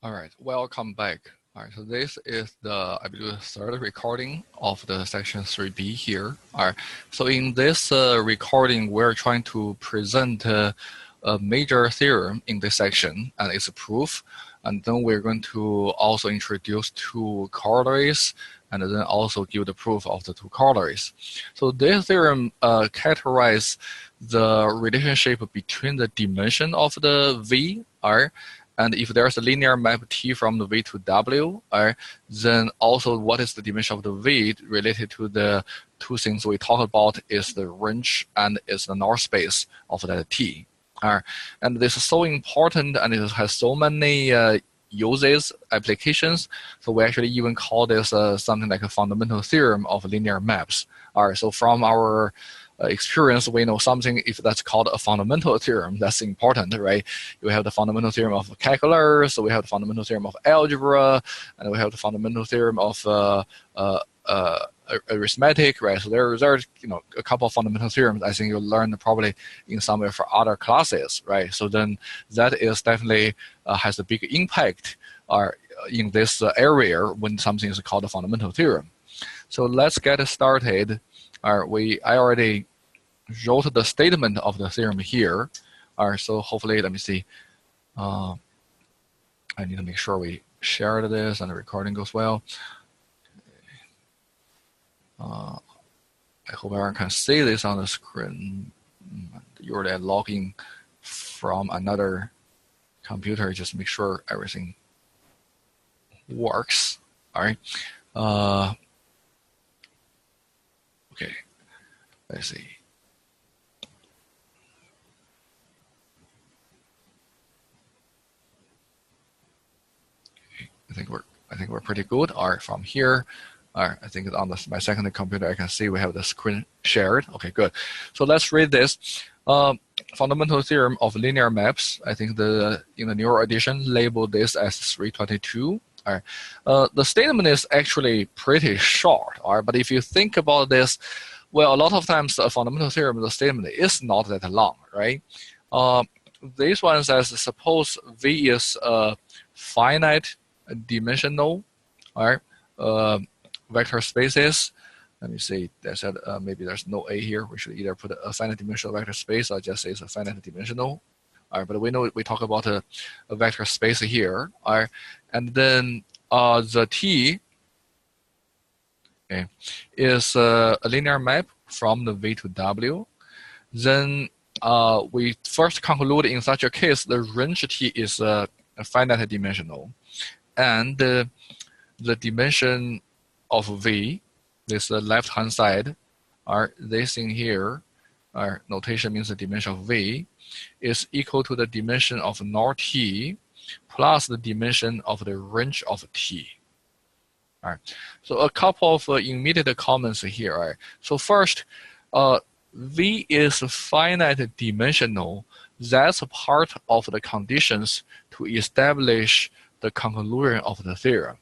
All right, welcome back. All right, so this is the, I believe, third recording of the section 3B here. All right, so in this recording, we're trying to present a major theorem in this section and its proof. And then we're going to also introduce two corollaries and then also give the proof of the two corollaries. So this theorem characterizes the relationship between the dimension of the V, and if there's a linear map T from the V to W, then also what is the dimension of the V related to the two things we talked about is the range and is the null space of that T. And this is so important and it has so many uses, applications. So we actually even call this something like a fundamental theorem of linear maps. So from our experience, we know something, if that's called a fundamental theorem, that's important, right? We have the fundamental theorem of calculus, so we have the fundamental theorem of algebra, and we have the fundamental theorem of arithmetic, right? So there's a couple of fundamental theorems I think you'll learn probably in some of other classes, right? So then that is definitely has a big impact in this area when something is called a fundamental theorem. So let's get started. I already wrote the statement of the theorem here. So hopefully, let me see. I need to make sure we share this and the recording goes well. I hope everyone can see this on the screen. You're logging from another computer. Just make sure everything works. All right. Okay. Let's see. I think we're pretty good. All right, from here. I think on my second computer, I can see we have the screen shared. Okay, good. So let's read this. Fundamental theorem of linear maps. I think in the newer edition labeled this as 322. The statement is actually pretty short. But if you think about this, well, a lot of times a fundamental theorem, the statement is not that long, right? This one says, suppose V is a finite dimensional, vector spaces. Let me see. That said, maybe there's no A here. We should either put a finite dimensional vector space or just say it's a finite dimensional. But we know we talk about a vector space here. And then the T is a linear map from the V to W. Then we first conclude in such a case, the range T is a finite dimensional. And the dimension of V, this left-hand side, this thing here, notation means the dimension of V, is equal to the dimension of null T plus the dimension of the range of T. So a couple of immediate comments here. So first, V is finite dimensional. That's part of the conditions to establish the conclusion of the theorem.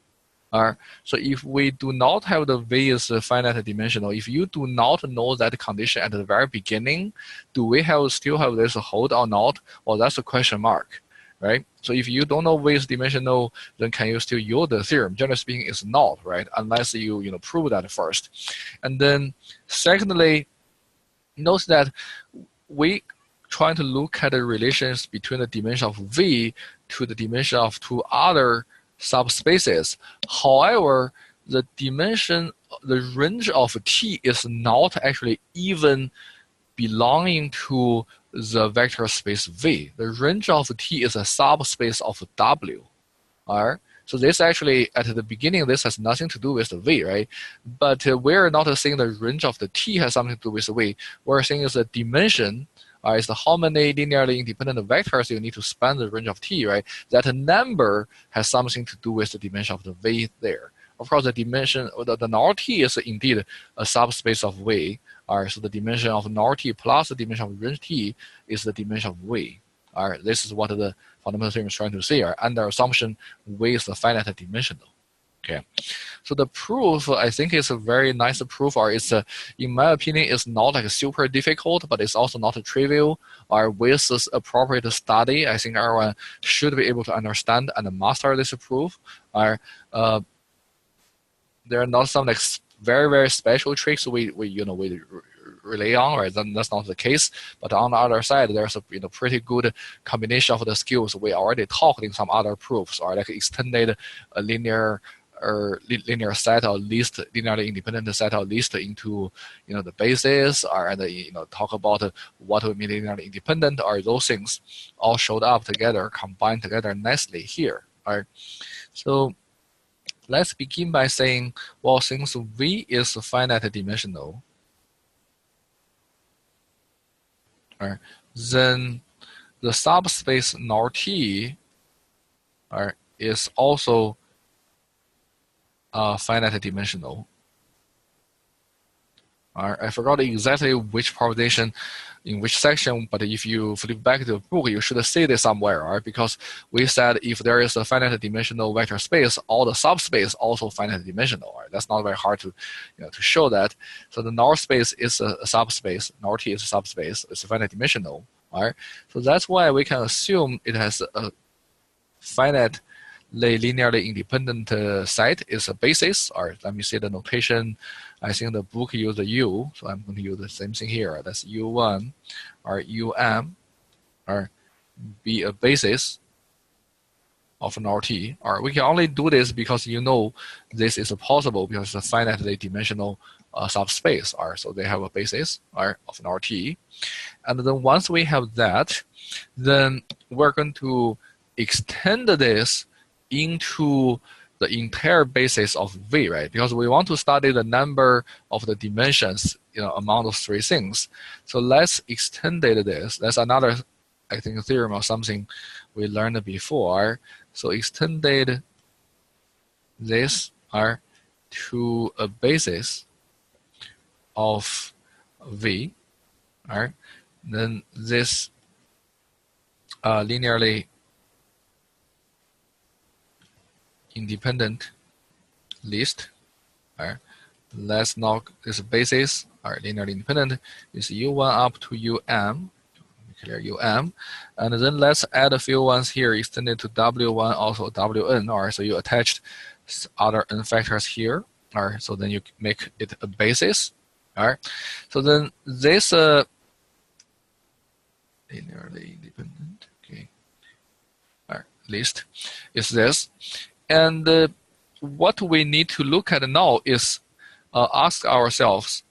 So if we do not have the V is finite dimensional, if you do not know that condition at the very beginning, do we still have this hold or not? Well, that's a question mark, right? So if you don't know V is dimensional, then can you still use the theorem? Generally speaking, it's not, right? Unless you prove that first. And then secondly, note that we trying to look at the relations between the dimension of V to the dimension of two other subspaces. However, the range of T is not actually even belonging to the vector space V. The range of T is a subspace of W. So this actually, at the beginning, this has nothing to do with the V, right? But we're not saying the range of the T has something to do with the V. We're saying it's a dimension, is how many linearly independent vectors you need to span the range of T, right? That number has something to do with the dimension of the V there. Of course, the dimension, the null T is indeed a subspace of V. So the dimension of null T plus the dimension of range T is the dimension of V. This is what the fundamental theorem is trying to say. Under assumption, V is the finite dimensional. Okay, so the proof I think is a very nice proof, or it's in my opinion, it's not like super difficult, but it's also not trivial. Or with this appropriate study, I think everyone should be able to understand and master this proof. Or there are not some like very special tricks we rely on, right? Then that's not the case. But on the other side, there's a pretty good combination of the skills we already talked in some other proofs, or like extended linear or linear set or list, linearly independent set or list into the basis, or talk about what we mean linearly independent, or those things all showed up together, combined together nicely here. All right, so let's begin by saying, well, since V is finite dimensional, right, then the subspace nor T is also finite dimensional. I forgot exactly which proposition in which section, but if you flip back to the book, you should see this somewhere, right? Because we said if there is a finite dimensional vector space, all the subspace also finite dimensional. Right? That's not very hard to show that. So the null space is a subspace, null T is a subspace, it's finite dimensional. Right? So that's why we can assume it has a finite linearly independent set is a basis, or let me see the notation. I think the book used U, so I'm going to use the same thing here. That's U1 or UM, or be a basis of an RT. Or we can only do this because this is possible because it's a finitely dimensional subspace. Or so they have a basis of an RT. And then once we have that, then we're going to extend this into the entire basis of V, right? Because we want to study the number of the dimensions, among those three things. So let's extend this. That's another, I think, theorem or something we learned before. So extended this to a basis of V, right? Then this linearly independent list. Let's knock this basis, linearly independent, is U1 up to UM, clear UM, and then let's add a few ones here extended to W1, also WN, so you attached other n factors here, so then you make it a basis. So then this linearly independent list is this. And what we need to look at now is ask ourselves,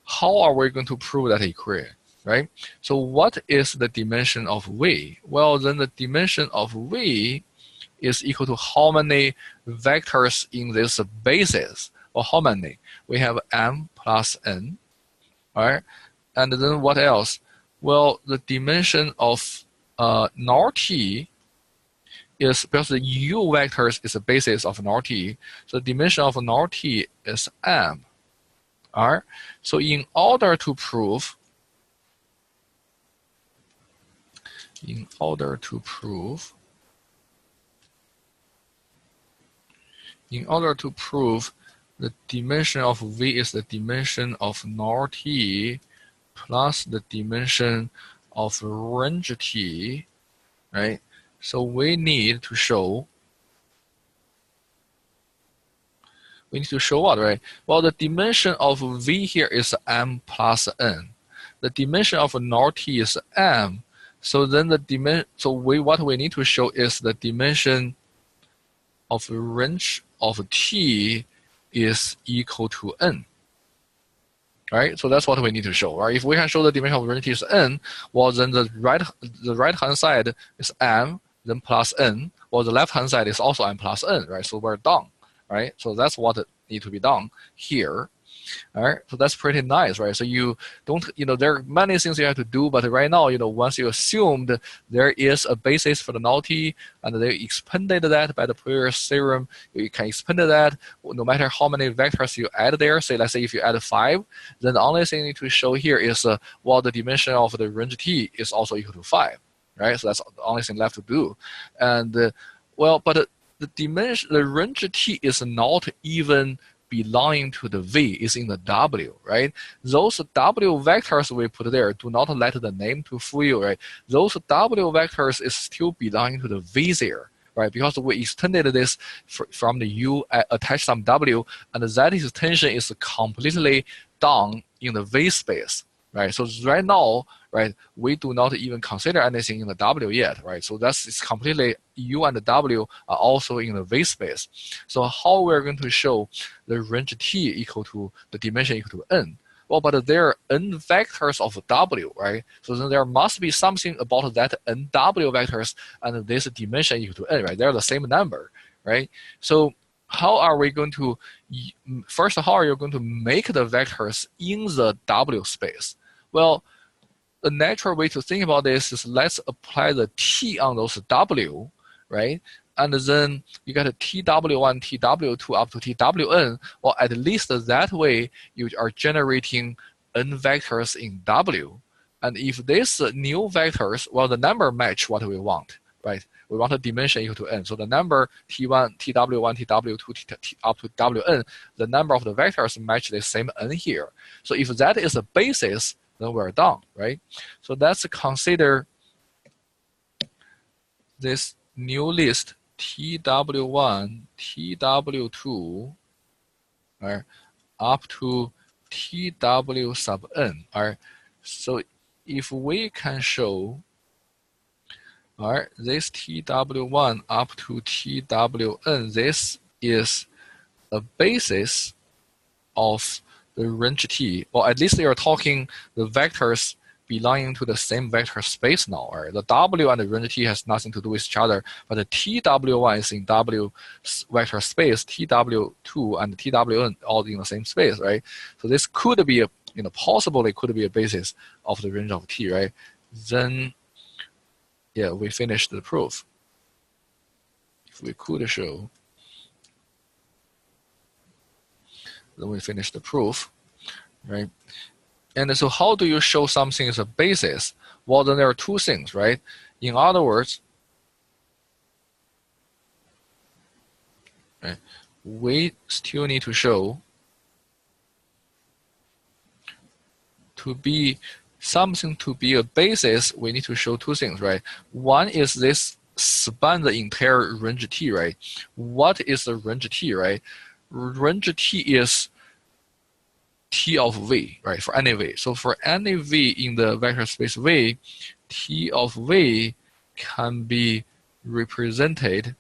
how are we going to prove that equation, right? So what is the dimension of V? Well, then the dimension of V is equal to how many vectors in this basis, or how many? We have m plus n, right? And then what else? Well, the dimension of nor T is, because the U vectors is the basis of nor T, so the dimension of nor T is m. So in order to prove the dimension of V is the dimension of nor T plus the dimension of range T, right? So we need to show what, right? Well, the dimension of V here is m plus n. The dimension of nor T is m. So then what we need to show is the dimension of range of T is equal to n. Right? So that's what we need to show, right? If we can show the dimension of range T is n, well, then the right hand side is m, then plus n, well, the left hand side is also m plus n, right? So we're done, right? So that's what needs to be done here. All right, so that's pretty nice, right? So you don't, there are many things you have to do, but right now, once you assumed there is a basis for the null T, and they expanded that by the previous theorem, you can expand that no matter how many vectors you add there. Say, let's say if you add 5, then the only thing you need to show here is, well, the dimension of the range T is also equal to 5, right? So that's the only thing left to do. And, well, but the range T is not even belonging to the V, is in the W, right? Those W vectors we put there, do not let the name to fool you, right? Those W vectors is still belonging to the V there, right? Because we extended this from the U, attach some W, and that extension is completely done in the V space, right? So right now, right, we do not even consider anything in the W yet, right? So it's completely U and W are also in the V space. So how we're going to show the range T equal to the dimension equal to N? Well, but there are N vectors of W, right? So then there must be something about that N W vectors and this dimension equal to N, right? They're the same number, right? So how are we going to, first, how are you going to make the vectors in the W space? Well, the natural way to think about this is let's apply the T on those W, right? And then you get a TW1, TW2 up to TWN. Well, at least that way you are generating N vectors in W. And if these new vectors, well, the number match what we want, right? We want a dimension equal to N. So the number T1, TW1, TW2, up to WN, the number of the vectors match the same N here. So if that is a basis, then we're done, right? So let's consider this new list TW1, TW2, right, up to TW sub N. Right? So if we can show, right, this TW1 up to TWN, this is a basis of the range T, or at least they are talking the vectors belonging to the same vector space now. Right? The W and the range T has nothing to do with each other, but the TW1 is in W vector space, TW2 and TWN all in the same space, right? So this could be a, possibly could be a basis of the range of T, right? Then, yeah, we finished the proof. If we could show, then we finish the proof, right? And so how do you show something as a basis? Well, then there are two things, right? In other words, right, we still need to show to be something to be a basis, we need to show two things, right? One is this span the entire range T, right? What is the range T, right? Range T is T of V, right, for any V. So for any V in the vector space V, T of V can be represented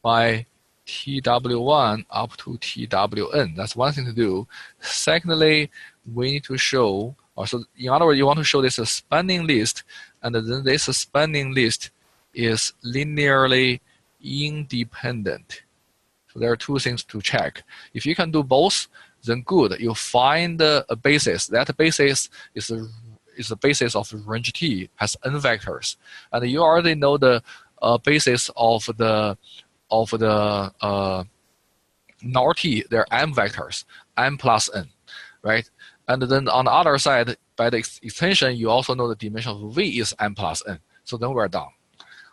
by TW1 up to TWN. That's one thing to do. Secondly, we need to show, so in other words, you want to show this spanning list, and then this spanning list is linearly independent. So there are two things to check. If you can do both, then good. You find a basis. That basis is the basis of range T, has N vectors, and you already know the basis of the nor T. There are M vectors, M plus N, right? And then on the other side, by the extension, you also know the dimension of V is M plus N. So then we're done.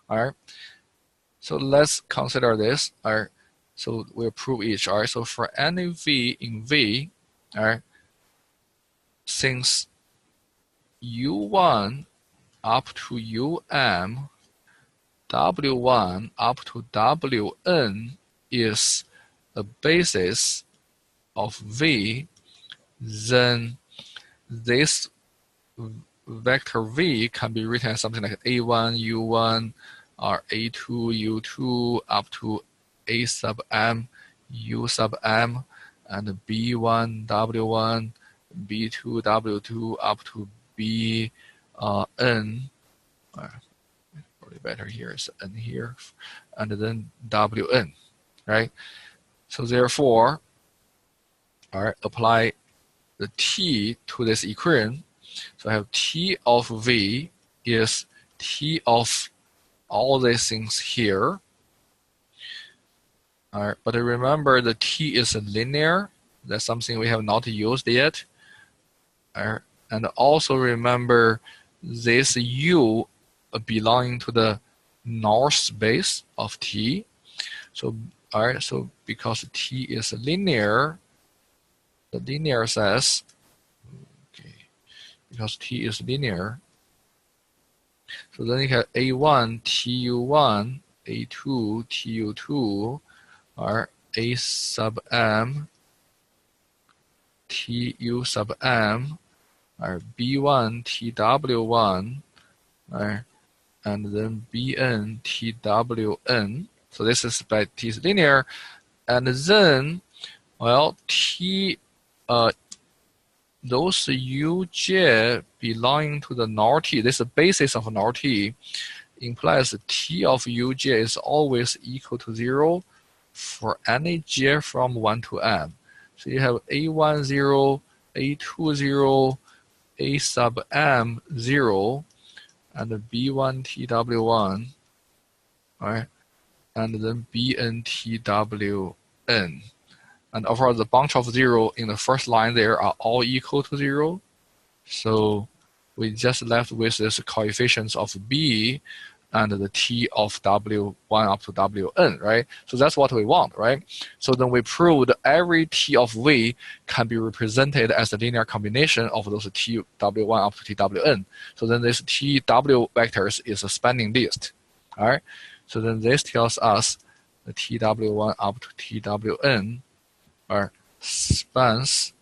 All right. So let's consider this. All right. So we'll prove each. All right. So for any V in V, all right, since U1 up to UM, W1 up to WN is a basis of V, then this vector V can be written as something like A1, U1, or A2, U2, up to A sub M, U sub M, and B1, W1, B2, W2, up to B N. Probably better here is N here, and then WN, right? So therefore, all right, apply the T to this equation. So I have T of V is T of all these things here. All right, but remember the T is linear. That's something we have not used yet. All right, and also remember this U belonging to the null space of T. So all right, so because T is linear, the linear says, okay, because T is linear, so then you have A1 TU1, A2 TU2, or A sub M TU sub M, or B1 TW1, right, and then Bn TWn. So this is by T is linear, and then, well, T, those Uj belonging to the null T, this is the basis of null T, implies T of Uj is always equal to 0 for any j from 1 to m. So you have A1 0, A2 0, A sub m 0, and B1 TW1, right? And then Bn TWn. And of course, the bunch of 0 in the first line there are all equal to 0. So we just left with this coefficients of B and the T of W1 up to Wn, right? So that's what we want, right? So then we proved every T of V can be represented as a linear combination of those TW1 up to TWn. So then this TW vectors is a spanning list, all right? So then this tells us the TW1 up to TWn spans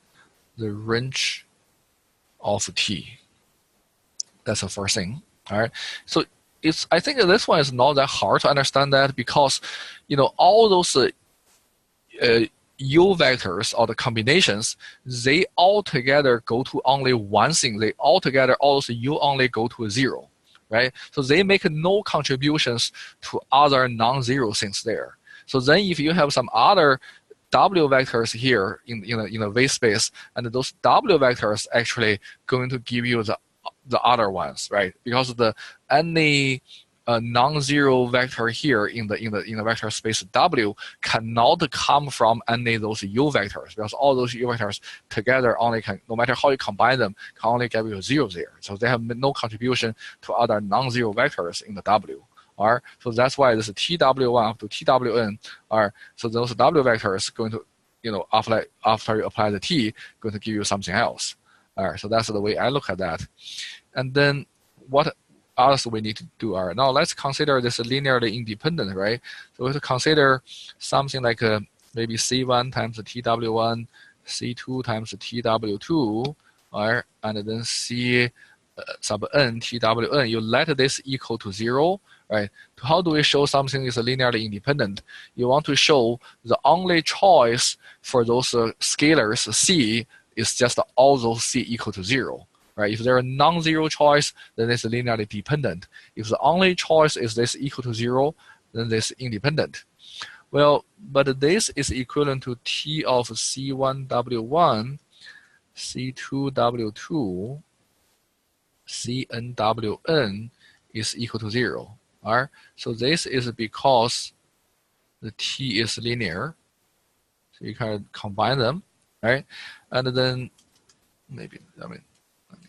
the range of T. That's the first thing. All right. So I think this one is not that hard to understand that, because all those U vectors or the combinations, they all together go to only one thing. All those U only go to 0, right? So they make no contributions to other non-zero things there. So then if you have some other W vectors here in the V space, and those W vectors actually going to give you the other ones, right? Because any non-zero vector here in the vector space W cannot come from any of those U vectors, because all those U vectors together only can, no matter how you combine them, can only give you 0 there. So they have no contribution to other non-zero vectors in the W. Are so that's why this TW1 up to TWn are, so those W vectors going to, after you apply the T, going to give you something else. All right, so that's the way I look at that. And then what else we need to do? All right, now let's consider this linearly independent, right? So we have to consider something like maybe C1 times the TW1, C2 times the TW2, all right, and then C sub n TWn. You let this equal to 0. Right? How do we show something is linearly independent? You want to show the only choice for those scalars C is just all those C equal to 0. Right? If there are non-zero choice, then it's linearly dependent. If the only choice is this equal to 0, then this independent. Well, but this is equivalent to T of C1W1, C2W2, CNWN is equal to 0. All right? So this is because the T is linear. So you can combine them, right? And then maybe, let me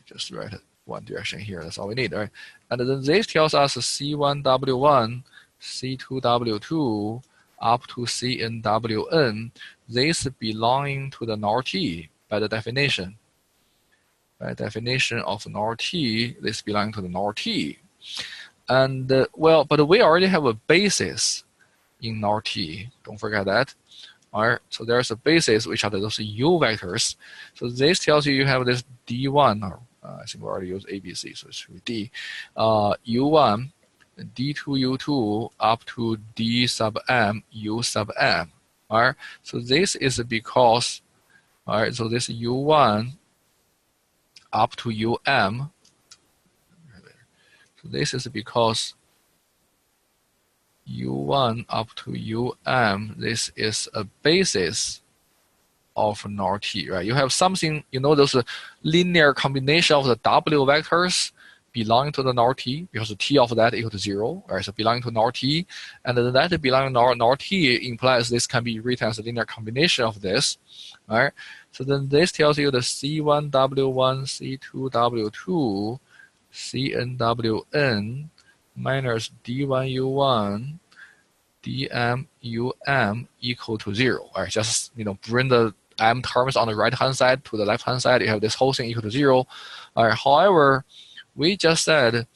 just write it one direction here. That's all we need, right? And then this tells us C1W1, C2W2, up to CNWN. This belonging to the null T by the definition. By definition of null T, this belongs to the null T. And but we already have a basis in null T. Don't forget that. All right. So there's a basis, which are those U vectors. So this tells you have this D1, or I think we already used ABC, so it should be D. U1, D2, U2, up to D sub M, U sub M. All right. So this is because, all right. So this U1 up to UM. This is because U1 up to UM, this is a basis of null T, right? You have something, those linear combination of the W vectors belonging to the null T, because the T of that equal to 0, right? So belonging to null T, and then that belonging to null T implies this can be written as a linear combination of this, right? So then this tells you the C1W1, C2W2, CNWN, minus d1u1 dm equal to 0. All right, just bring the m terms on the right hand side to the left hand side. You have this whole thing equal to 0. All right, however, we just said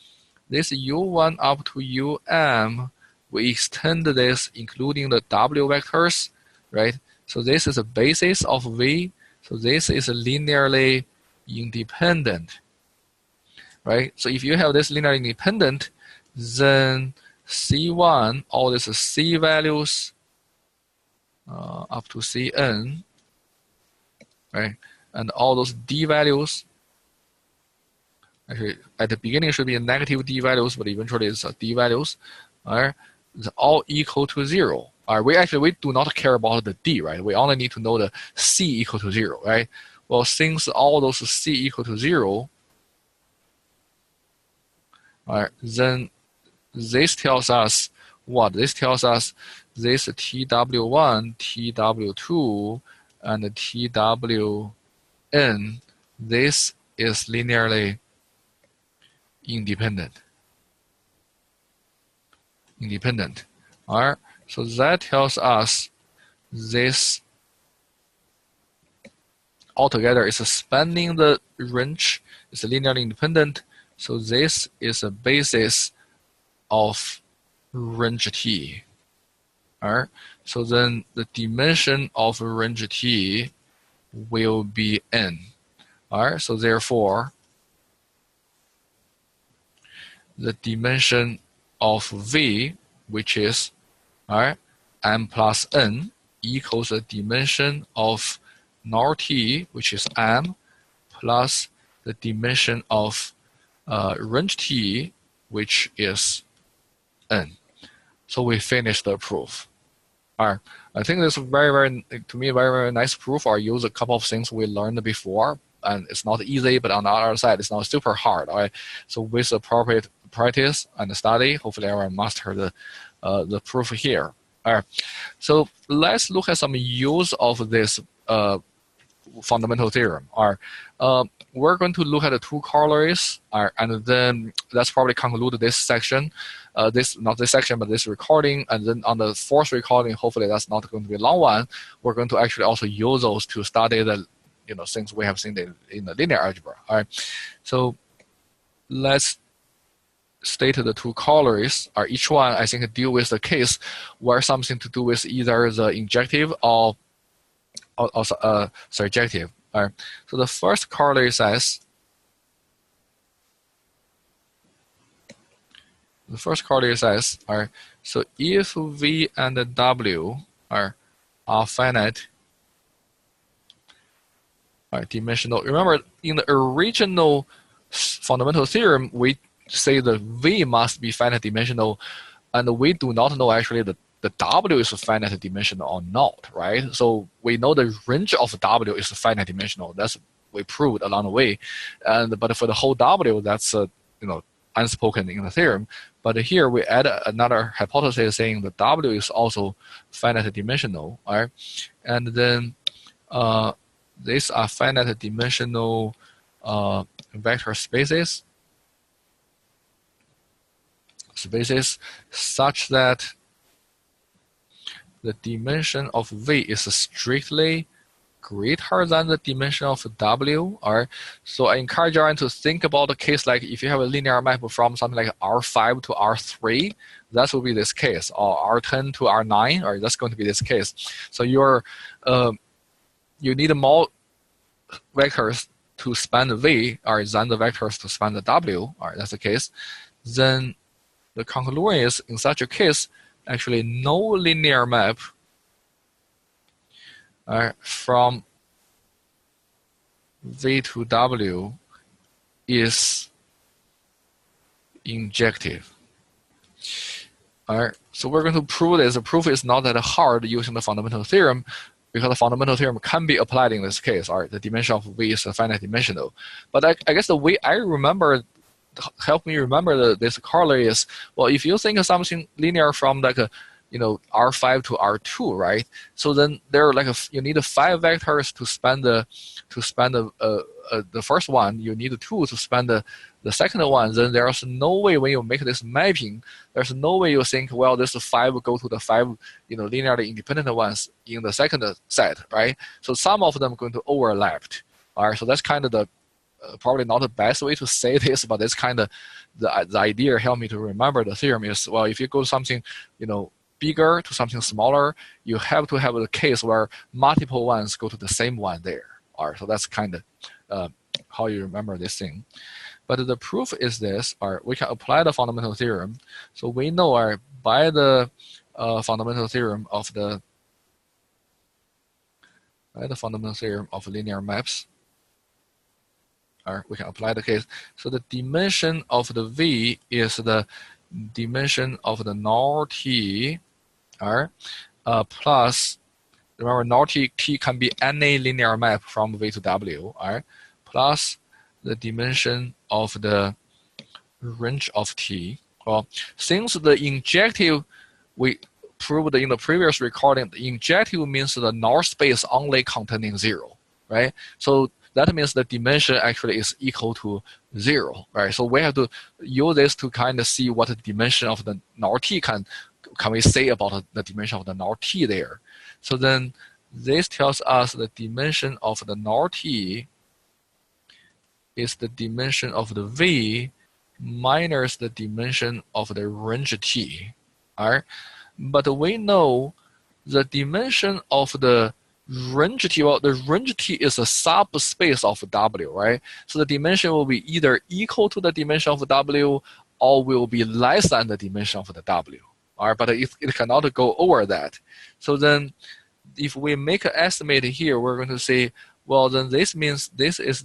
this u1 up to um, we extend this including the w vectors, right? So this is a basis of v. So this is linearly independent, right? So if you have this linearly independent, then C1, all these C values up to Cn, right? And all those D values, actually at the beginning it should be a negative D values, but eventually it's D values, all right? It's all equal to 0. All right, we do not care about the D, right? We only need to know the C equal to 0, right? Well, since all those C equal to 0, all right, then this tells us what? This tells us this TW1, TW2, and TWN, this is linearly independent. All right, so that tells us this altogether is spanning the range, is linearly independent. So this is a basis of range T. All right, so then the dimension of range T will be n. All right, so therefore the dimension of V, which is m plus n, equals the dimension of nor T, which is m, plus the dimension of range T, which is n. So we finished the proof. All right, I think this is very nice proof. I use a couple of things we learned before, and it's not easy, but on the other side, it's not super hard. All right, so with appropriate practice and study, hopefully everyone master the proof here. All right, so let's look at some use of this fundamental theorem. All right, we're going to look at the two corollaries, and then let's probably conclude this section. Not this section, but this recording, and then on the fourth recording, hopefully that's not going to be a long one. We're going to actually also use those to study the things we have seen in the linear algebra. All right, so let's state the two corollaries. Each one I think deal with the case where something to do with either the injective or surjective. All right, so the first corollary says, all right, so if V and W are finite dimensional. Remember, in the original fundamental theorem, we say the V must be finite dimensional, and we do not know actually the W is finite dimensional or not, right? So we know the range of W is finite dimensional. That's we proved along the way, but for the whole W, that's unspoken in the theorem. But here we add another hypothesis saying the W is also finite dimensional, right? And then these are finite dimensional vector spaces such that the dimension of V is strictly greater than the dimension of W. All right. So I encourage everyone to think about a case like if you have a linear map from something like R5 to R3, that will be this case, or R10 to R9, or that's going to be this case. So you need more vectors to span the V, or than the vectors to span the W. All right, that's the case. Then the conclusion is, in such a case, actually no linear map from V to W is injective. All right, so we're going to prove this. The proof is not that hard using the fundamental theorem, because the fundamental theorem can be applied in this case. All right, the dimension of V is finite dimensional. But I guess the way I remember, help me remember this corollary is, well, if you think of something linear from like R5 to R2, right? So then there are like you need 5 vectors to span the first one. You need 2 to span the second one. Then there's no way when you make this mapping, there's no way you think, well, this 5 will go to the 5 linearly independent ones in the second set, right? So some of them are going to overlap. All right, so that's kind of the probably not the best way to say this, but it's kind of the idea help me to remember the theorem is, well, if you go to something bigger to something smaller, you have to have a case where multiple ones go to the same one there. All right, so that's kind of how you remember this thing. But the proof is this, all right, we can apply the fundamental theorem. So we know, all right, by the fundamental theorem of linear maps, all right, we can apply the case. So the dimension of the V is the dimension of the null T, all right, plus, remember null T can be any linear map from V to W, all right, plus the dimension of the range of T. Well, since the injective, we proved in the previous recording, the injective means the null space only containing 0, right? So that means the dimension actually is equal to 0, right? So we have to use this to kind of see what the dimension of the null T can we say about the dimension of the null T there. So then this tells us the dimension of the null T is the dimension of the V minus the dimension of the range T, all right? But we know the dimension of the range T, well, the range T is a subspace of W, right? So the dimension will be either equal to the dimension of W or will be less than the dimension of the W, all right? But it cannot go over that. So then if we make an estimate here, we're going to say, well, then this means this is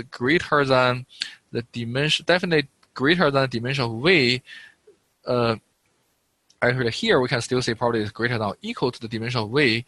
greater than the dimension, definitely greater than the dimension of V. Actually here we can still say probably is greater than or equal to the dimension of V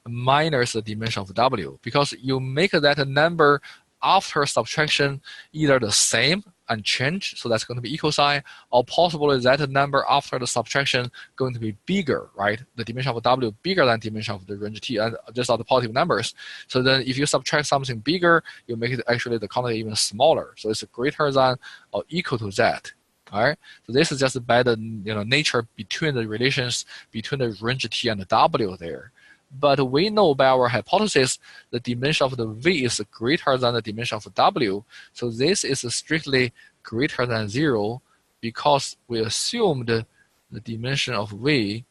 minus the dimension of W, because you make that number after subtraction either the same and change, so that's going to be equal sign, or possibly that number after the subtraction going to be bigger, right? The dimension of W bigger than dimension of the range T, and these are the positive numbers. So then if you subtract something bigger, you make it actually the quantity even smaller. So it's greater than or equal to that. All right. So this is just by the nature between the relations between the range T and the W there. But we know by our hypothesis the dimension of the V is greater than the dimension of W. So this is strictly greater than 0 because we assumed the dimension of V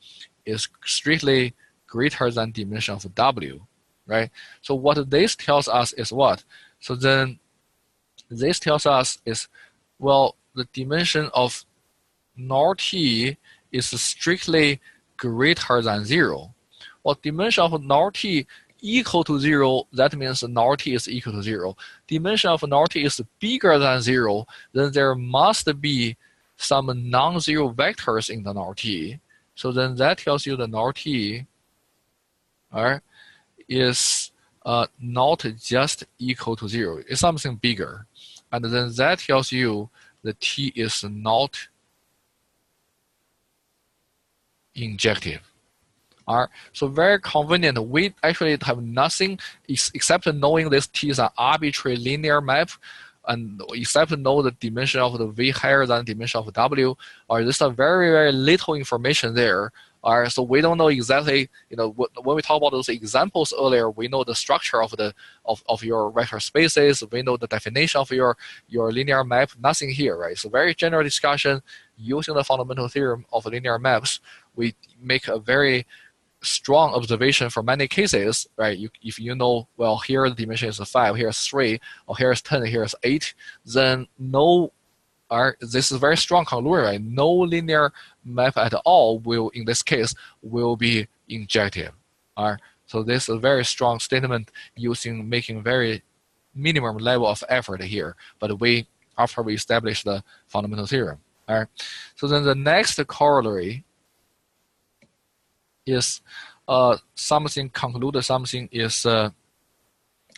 is strictly greater than dimension of W, right? So what this tells us is what? So then this tells us is, well, the dimension of null T is strictly greater than 0. Well, dimension of null T equal to 0, that means null T is equal to 0. Dimension of null T is bigger than 0, then there must be some non-zero vectors in the null T. So then that tells you the null T is not just equal to 0. It's something bigger. And then that tells you the T is not injective. All right, so very convenient. We actually have nothing except knowing this T is an arbitrary linear map, and except to know the dimension of the V higher than the dimension of W. Or there's a very, very little information there. All right, so we don't know exactly, when we talk about those examples earlier, we know the structure of your vector spaces. We know the definition of your linear map. Nothing here, right? So very general discussion using the fundamental theorem of linear maps. We make a very strong observation for many cases, right? If you know, well, here the dimension is 5, here is 3, or here is 10, here is 8, then this is very strong conclusion, right? No linear map at all will, in this case, will be injective. All right? So this is a very strong statement making very minimum level of effort here. But after we establish the fundamental theorem. All right? So then the next corollary is something is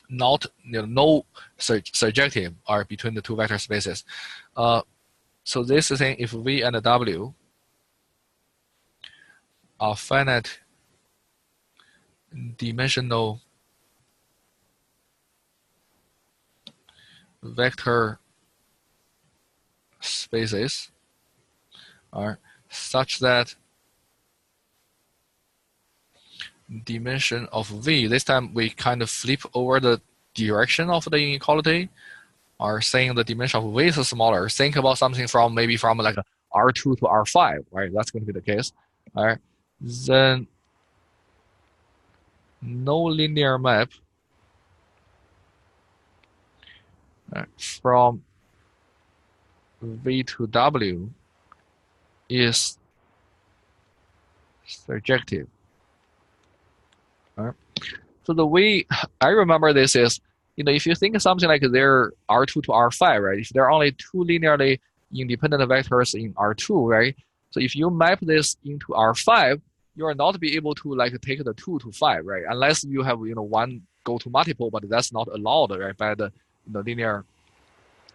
not no surjective or between the two vector spaces. So this is saying if V and W finite dimensional vector spaces are such that dimension of V, this time we kind of flip over the direction of the inequality, are saying the dimension of V is smaller. Think about something from maybe from like R2 to R5, right? That's going to be the case. All right. Then no linear map from V to W is surjective. All right. So the way I remember this is, if you think of something like there R2 to R5, right? If there are only two linearly independent vectors in R2, right? So if you map this into R5, you are not be able to like take the 2 to 5, right? Unless you have one go to multiple, but that's not allowed, right, by the linear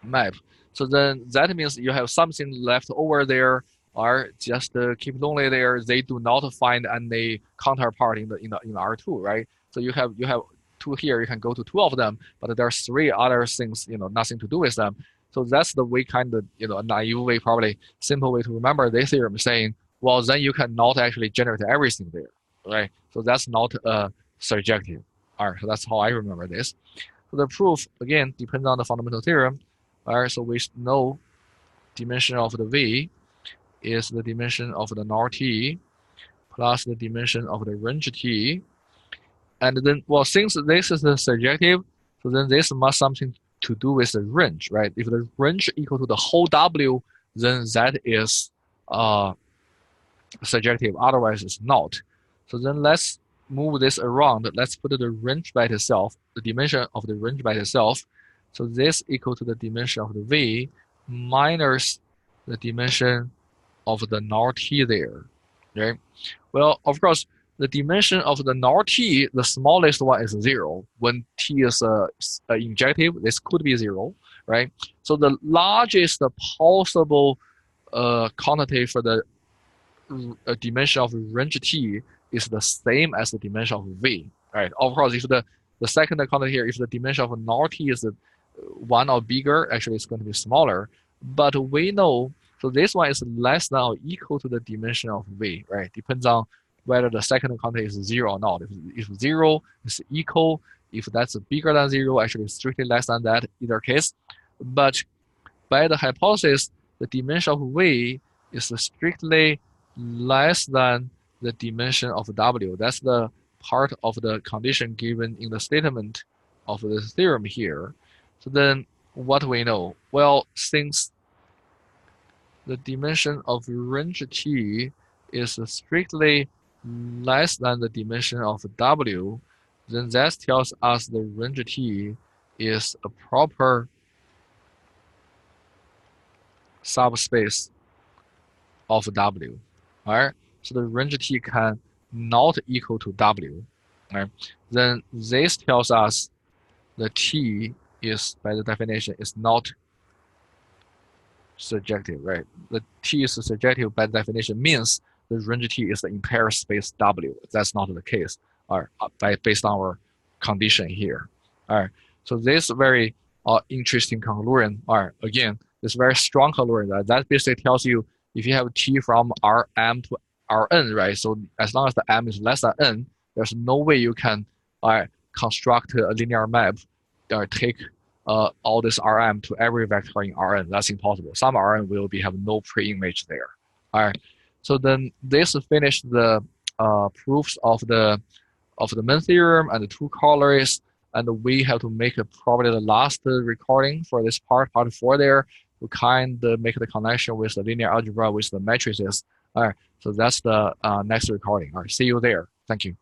map. So then that means you have something left over there, or just keep it only there. They do not find any counterpart in R2, right? So you have two here. You can go to two of them, but there are three other things, nothing to do with them. So that's the way, kind of, a naive way, probably simple way to remember this theorem, saying, well, then you cannot actually generate everything there, right? So that's not surjective. All right, so that's how I remember this. So the proof, again, depends on the fundamental theorem. All right, so we know dimension of the V is the dimension of the null T plus the dimension of the range T. And then, well, since this is the surjective, so then this must something to do with the range, right? If the range equal to the whole W, then that is surjective, otherwise it's not. So then let's move this around. Let's put the range by itself, the dimension of the range by itself. So this equal to the dimension of the V minus the dimension of the null T there, right? Well, of course, the dimension of the null T, the smallest one is 0. When T is injective, this could be 0, right? So the largest possible quantity for the dimension of range T is the same as the dimension of V, right? Of course, if the second quantity here, if the dimension of null T is 1 or bigger, actually it's going to be smaller. But we know, so this one is less than or equal to the dimension of V, right? Depends on whether the second quantity is 0 or not. If 0 is equal, if that's bigger than 0, actually strictly less than that, either case. But by the hypothesis, the dimension of V is strictly less than the dimension of W. That's the part of the condition given in the statement of the theorem here. So then what we know? Well, since the dimension of range T is strictly less than the dimension of W, then that tells us the range T is a proper subspace of W. All right, so the range T can not equal to W. All right, then this tells us the T is, by the definition, is not surjective, right? The T is surjective by definition means the range T is the entire space W. That's not the case, based on our condition here. All right, so this very interesting conclusion. All right, again, this very strong conclusion that basically tells you if you have T from Rm to Rn, right? So as long as the m is less than n, there's no way you can construct a linear map take all this Rm to every vector in Rn. That's impossible. Some Rn will have no pre-image there. All right. So then this finished the proofs of the main theorem and the two corollaries, and we have to make probably the last recording for this part 4 there, to kind of make the connection with the linear algebra with the matrices. All right. So that's the next recording. All right. See you there. Thank you.